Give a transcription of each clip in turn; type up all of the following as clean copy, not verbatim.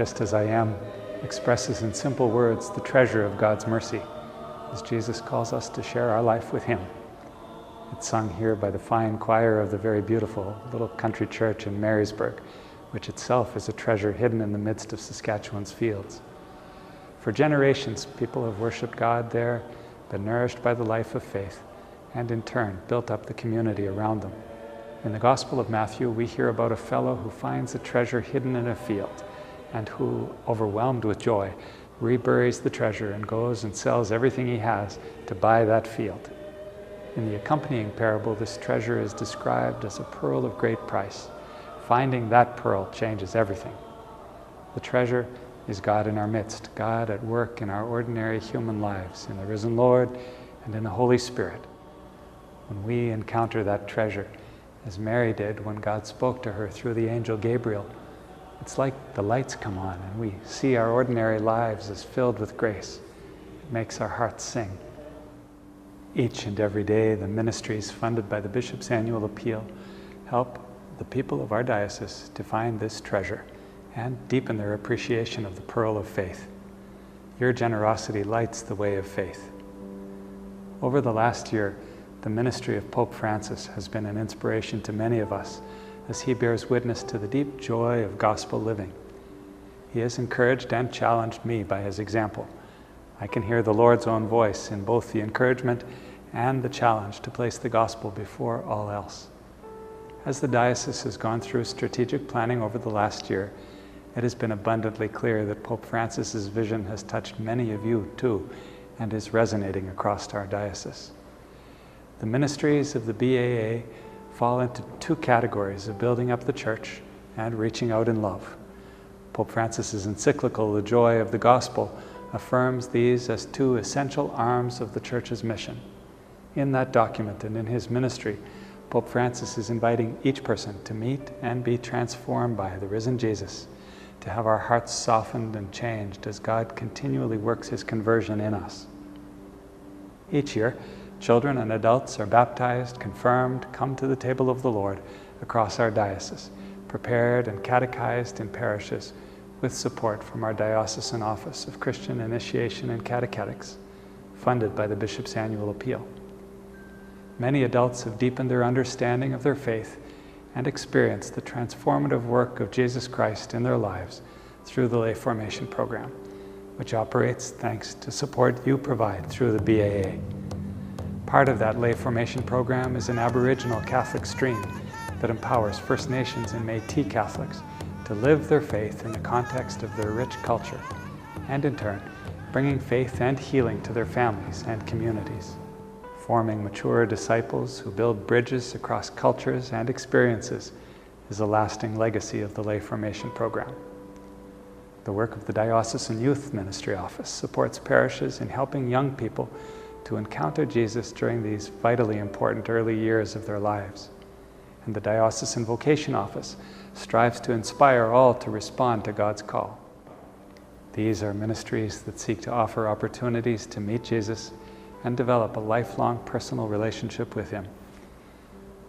just as I am, expresses in simple words the treasure of God's mercy, as Jesus calls us to share our life with Him. It's sung here by the fine choir of the very beautiful little country church in Marysburg, which itself is a treasure hidden in the midst of Saskatchewan's fields. For generations, people have worshipped God there, been nourished by the life of faith, and in turn built up the community around them. In the Gospel of Matthew, we hear about a fellow who finds a treasure hidden in a field, and who, overwhelmed with joy, reburies the treasure and goes and sells everything he has to buy that field. In the accompanying parable, this treasure is described as a pearl of great price. Finding that pearl changes everything. The treasure is God in our midst, God at work in our ordinary human lives, in the risen Lord and in the Holy Spirit. When we encounter that treasure, as Mary did when God spoke to her through the angel Gabriel, it's like the lights come on and we see our ordinary lives as filled with grace. It makes our hearts sing. Each and every day, the ministries funded by the Bishop's Annual Appeal help the people of our diocese to find this treasure and deepen their appreciation of the pearl of faith. Your generosity lights the way of faith. Over the last year, the ministry of Pope Francis has been an inspiration to many of us as he bears witness to the deep joy of gospel living. He has encouraged and challenged me by his example. I can hear the Lord's own voice in both the encouragement and the challenge to place the gospel before all else. As the diocese has gone through strategic planning over the last year, it has been abundantly clear that Pope Francis's vision has touched many of you too, and is resonating across our diocese. The ministries of the BAA fall into two categories of building up the church and reaching out in love. Pope Francis's encyclical, The Joy of the Gospel, affirms these as two essential arms of the church's mission. In that document and in his ministry, Pope Francis is inviting each person to meet and be transformed by the risen Jesus, to have our hearts softened and changed as God continually works His conversion in us. Each year, children and adults are baptized, confirmed, come to the table of the Lord across our diocese, prepared and catechized in parishes with support from our Diocesan Office of Christian Initiation and Catechetics, funded by the Bishop's Annual Appeal. Many adults have deepened their understanding of their faith and experienced the transformative work of Jesus Christ in their lives through the lay formation program, which operates thanks to support you provide through the BAA. Part of that lay formation program is an Aboriginal Catholic stream that empowers First Nations and Métis Catholics to live their faith in the context of their rich culture, and in turn, bringing faith and healing to their families and communities. Forming mature disciples who build bridges across cultures and experiences is a lasting legacy of the lay formation program. The work of the Diocesan Youth Ministry Office supports parishes in helping young people to encounter Jesus during these vitally important early years of their lives. And the Diocesan Vocation Office strives to inspire all to respond to God's call. These are ministries that seek to offer opportunities to meet Jesus and develop a lifelong personal relationship with Him.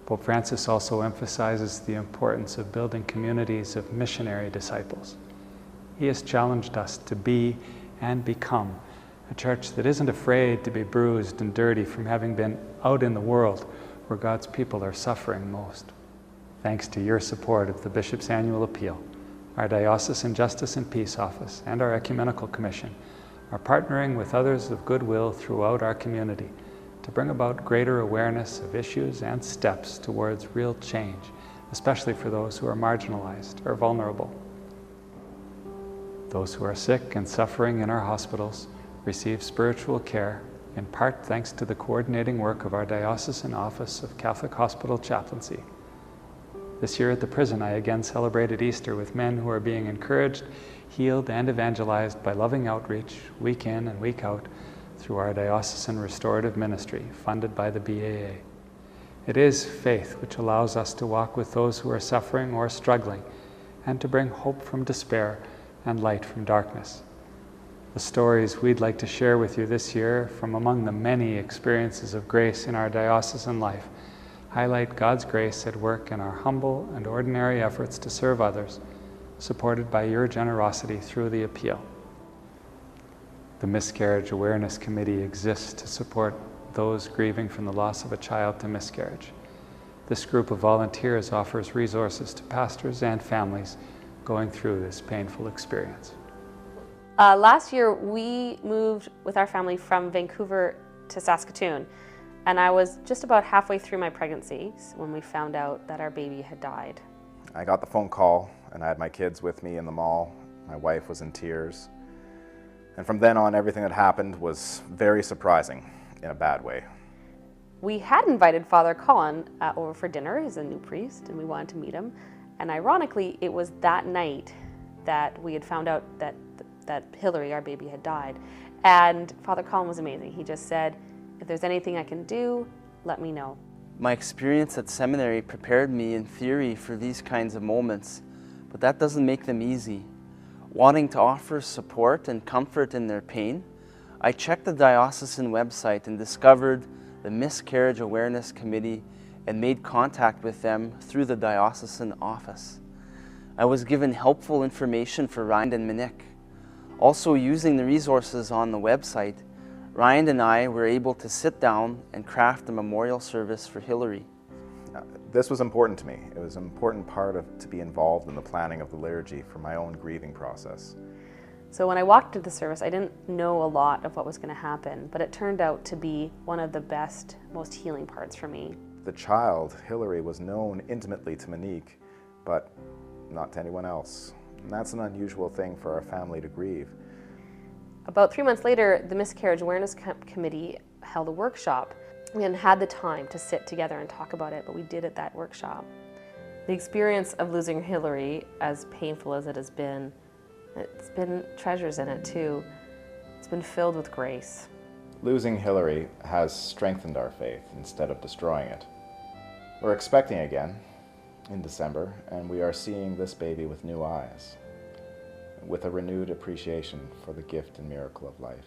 Pope Francis also emphasizes the importance of building communities of missionary disciples. He has challenged us to be and become a church that isn't afraid to be bruised and dirty from having been out in the world where God's people are suffering most. Thanks to your support of the Bishop's Annual Appeal, our Diocesan Justice and Peace Office and our Ecumenical Commission are partnering with others of goodwill throughout our community to bring about greater awareness of issues and steps towards real change, especially for those who are marginalized or vulnerable. Those who are sick and suffering in our hospitals receive spiritual care, in part thanks to the coordinating work of our Diocesan Office of Catholic Hospital Chaplaincy. This year at the prison, I again celebrated Easter with men who are being encouraged, healed, and evangelized by loving outreach, week in and week out, through our Diocesan Restorative Ministry, funded by the BAA. It is faith which allows us to walk with those who are suffering or struggling, and to bring hope from despair and light from darkness. The stories we'd like to share with you this year from among the many experiences of grace in our diocesan life highlight God's grace at work in our humble and ordinary efforts to serve others, supported by your generosity through the appeal. The Miscarriage Awareness Committee exists to support those grieving from the loss of a child to miscarriage. This group of volunteers offers resources to pastors and families going through this painful experience. Last year, we moved with our family from Vancouver to Saskatoon, and I was just about halfway through my pregnancy when we found out that our baby had died. I got the phone call, and I had my kids with me in the mall. My wife was in tears. And from then on, everything that happened was very surprising in a bad way. We had invited Father Colin over for dinner. He's a new priest, and we wanted to meet him. And ironically, it was that night that we had found out that Hillary, our baby, had died. And Father Colin was amazing. He just said, if there's anything I can do, let me know. My experience at seminary prepared me in theory for these kinds of moments, but that doesn't make them easy. Wanting to offer support and comfort in their pain, I checked the diocesan website and discovered the Miscarriage Awareness Committee and made contact with them through the diocesan office. I was given helpful information for Ryan and Monique. Also, using the resources on the website, Ryan and I were able to sit down and craft a memorial service for Hillary. This was important to me. It was an important part to be involved in the planning of the liturgy for my own grieving process. So when I walked into the service, I didn't know a lot of what was going to happen, but it turned out to be one of the best, most healing parts for me. The child, Hillary, was known intimately to Monique, but not to anyone else. And that's an unusual thing for our family to grieve. About 3 months later, the Miscarriage Awareness Committee held a workshop. We hadn't had the time to sit together and talk about it, but we did at that workshop. The experience of losing Hillary, as painful as it has been, it's been treasures in it too. It's been filled with grace. Losing Hillary has strengthened our faith instead of destroying it. We're expecting again in December, and we are seeing this baby with new eyes, with a renewed appreciation for the gift and miracle of life.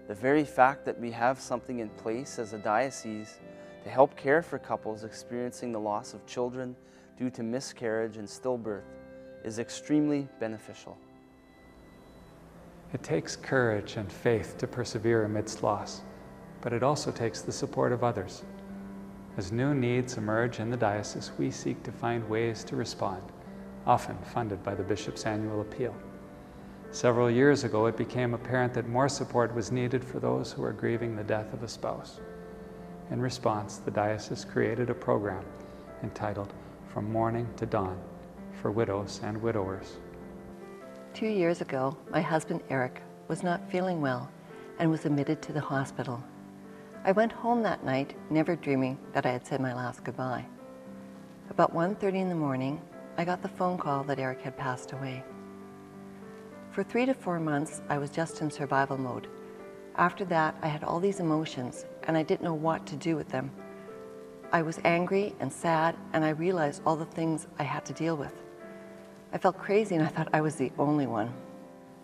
The very fact that we have something in place as a diocese to help care for couples experiencing the loss of children due to miscarriage and stillbirth is extremely beneficial. It takes courage and faith to persevere amidst loss, but it also takes the support of others. As new needs emerge in the diocese, we seek to find ways to respond, often funded by the Bishop's annual appeal. Several years ago, it became apparent that more support was needed for those who are grieving the death of a spouse. In response, the diocese created a program entitled From Mourning to Dawn for widows and widowers. 2 years ago, my husband Eric was not feeling well and was admitted to the hospital. I went home that night, never dreaming that I had said my last goodbye. About 1:30 in the morning, I got the phone call that Eric had passed away. For 3 to 4 months, I was just in survival mode. After that, I had all these emotions, and I didn't know what to do with them. I was angry and sad, and I realized all the things I had to deal with. I felt crazy, and I thought I was the only one.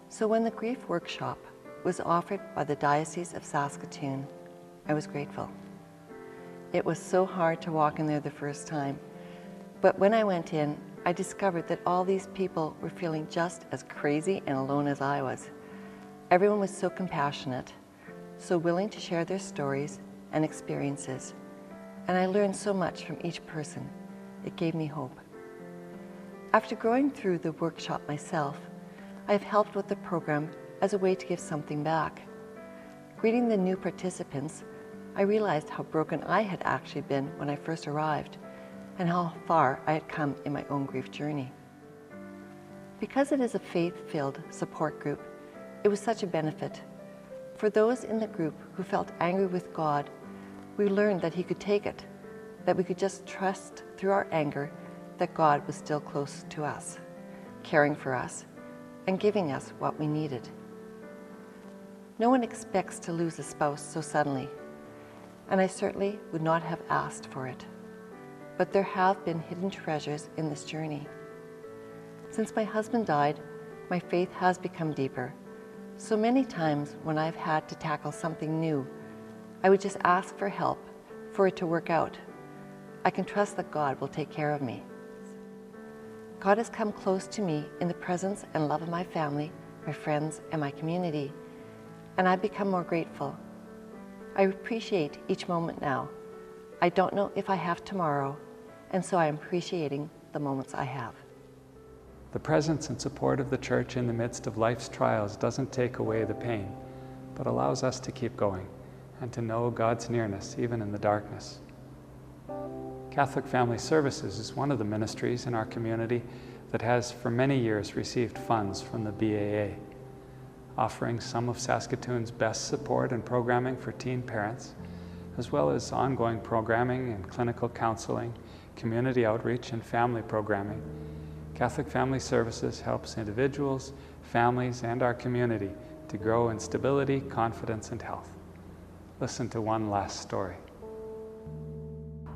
So when the grief workshop was offered by the Diocese of Saskatoon, I was grateful. It was so hard to walk in there the first time, but when I went in, I discovered that all these people were feeling just as crazy and alone as I was. Everyone was so compassionate, so willing to share their stories and experiences, and I learned so much from each person. It gave me hope. After going through the workshop myself, I have helped with the program as a way to give something back. Greeting the new participants, I realized how broken I had actually been when I first arrived, and how far I had come in my own grief journey. Because it is a faith-filled support group, it was such a benefit. For those in the group who felt angry with God, we learned that He could take it, that we could just trust through our anger that God was still close to us, caring for us, and giving us what we needed. No one expects to lose a spouse so suddenly, and I certainly would not have asked for it. But there have been hidden treasures in this journey. Since my husband died, my faith has become deeper. So many times when I've had to tackle something new, I would just ask for help, for it to work out. I can trust that God will take care of me. God has come close to me in the presence and love of my family, my friends, and my community, and I've become more grateful. I appreciate each moment now. I don't know if I have tomorrow, and so I'm appreciating the moments I have. The presence and support of the Church in the midst of life's trials doesn't take away the pain, but allows us to keep going and to know God's nearness even in the darkness. Catholic Family Services is one of the ministries in our community that has for many years received funds from the BAA, offering some of Saskatoon's best support and programming for teen parents, as well as ongoing programming and clinical counseling, community outreach, and family programming. Catholic Family Services helps individuals, families, and our community to grow in stability, confidence, and health. Listen to one last story.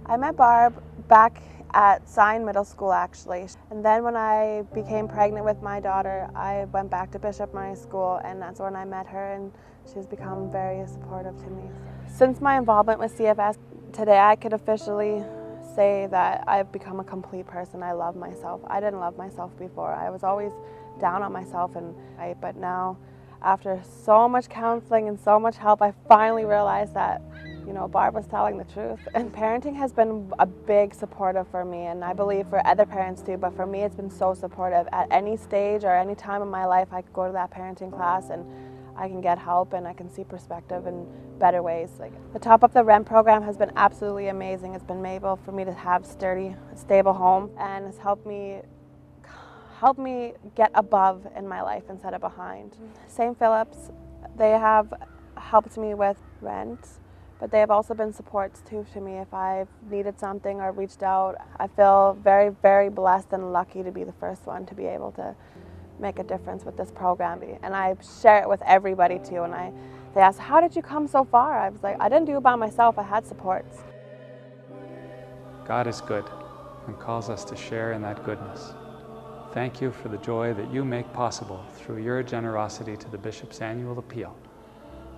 I met Barb back at Sion Middle School, actually. And then when I became pregnant with my daughter, I went back to Bishop Murray School, and that's when I met her, and she's become very supportive to me. Since my involvement with CFS, today I could officially say that I've become a complete person. I love myself. I didn't love myself before. I was always down on myself, but now, after so much counseling and so much help, I finally realized that, Barb was telling the truth. And parenting has been a big supportive for me, and I believe for other parents too, but for me it's been so supportive. At any stage or any time in my life, I could go to that parenting class and I can get help and I can see perspective in better ways. Like the Top Up the Rent program has been absolutely amazing. It's been able for me to have sturdy, stable home, and it's helped me get above in my life instead of behind. St. Philip's, they have helped me with rent, but they have also been supports too to me if I've needed something or reached out. I feel very, very blessed and lucky to be the first one to be able to make a difference with this program. And I share it with everybody too. And they ask, how did you come so far? I was like, I didn't do it by myself, I had supports. God is good and calls us to share in that goodness. Thank you for the joy that you make possible through your generosity to the Bishop's annual appeal,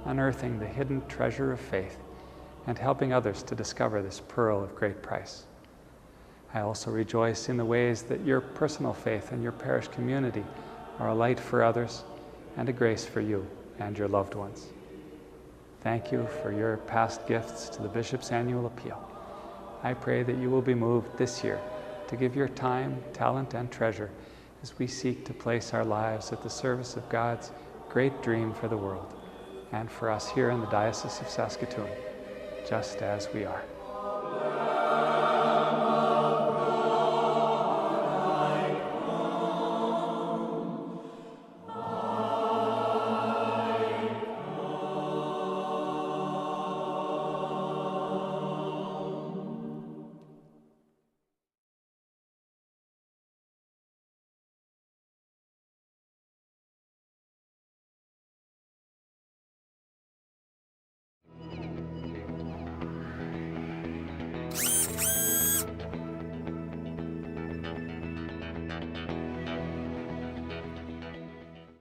unearthing the hidden treasure of faith and helping others to discover this pearl of great price. I also rejoice in the ways that your personal faith and your parish community are a light for others and a grace for you and your loved ones. Thank you for your past gifts to the Bishop's annual appeal. I pray that you will be moved this year to give your time, talent, and treasure as we seek to place our lives at the service of God's great dream for the world and for us here in the Diocese of Saskatoon, just as we are.